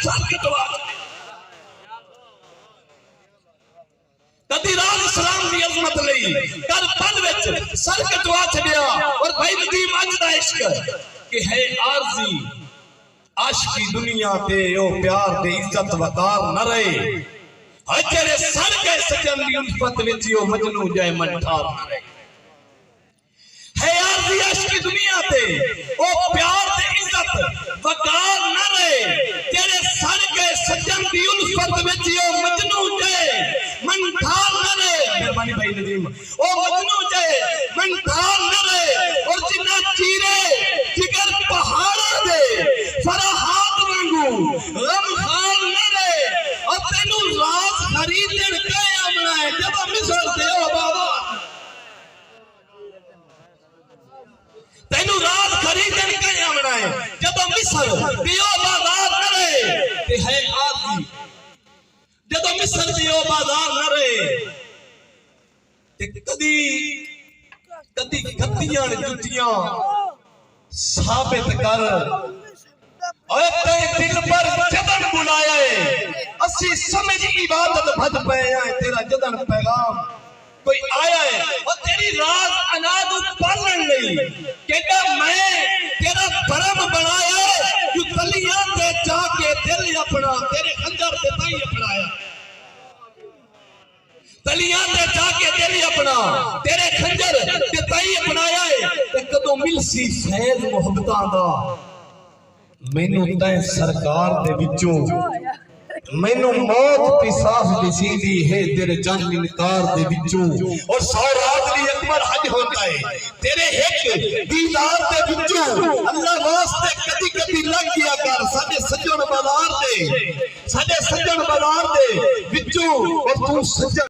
Sir कटवा कदी राज सलाम दी अजमत लई कर पल विच सर कटवा छड़िया। और भाई नदीम अज दा इश्क कि है आरजी आशिकी दुनिया ते ओ प्यार दे इज्जत वकार न रहे। हर तेरे सर के सजन दी उल्फत विच ओ मजनू जाए मन ठार न रहे। है आरजी आशिकी दुनिया ते ओ प्यार दे इज्जत वकार न रहे। तेरे सर के सजन दी उल्फत विच ओ मजनू जाए मन ठार न रहे। मेहरबानी भाई नदीम ओ मजनू जाए मन ठार न रहे। और जिन्ना चीरे जिगर पहाड़ दे फराहात वांगू गम खान न रहे। और तेनू राज खरीदन के आमना है जब मिसर दे ओ बाबा तेनू राज खरीदन के आमना है जब मिसर दियो बाजार न रहे। ते है आदि जब मिसर दियो बाजार न रहे। ते कदी कदी गद्दियां जुतियां साबित कर ओए ते दिल पर जदन बुलाया है असी समझ इबादत भज पे है। तेरा जदन पैगाम कोई आया है और तेरी राज अनाद पालन नहीं कहता मैं तेरा भरम बनाया तू तलियां ते जाके दिल अपना तेरे खंजर पे ताई अपनाया। तलियां ते जाके दिल अपना तेरे खंजर ते ताई अपनाया है। ते कदों मिलसी फैज मोहब्बतां दा मैनू तै सरकार दे विचों मैनू मौत पिसास दिसीदी है तेरे जान इनकार दे विचों। और सौरात दी अकबर हज होता है तेरे एक दीदार दे विचों। अल्लाह वास्ते कदी कदी लग गया कर साडे सज्जन बाजार दे विचों। और तू सज्जन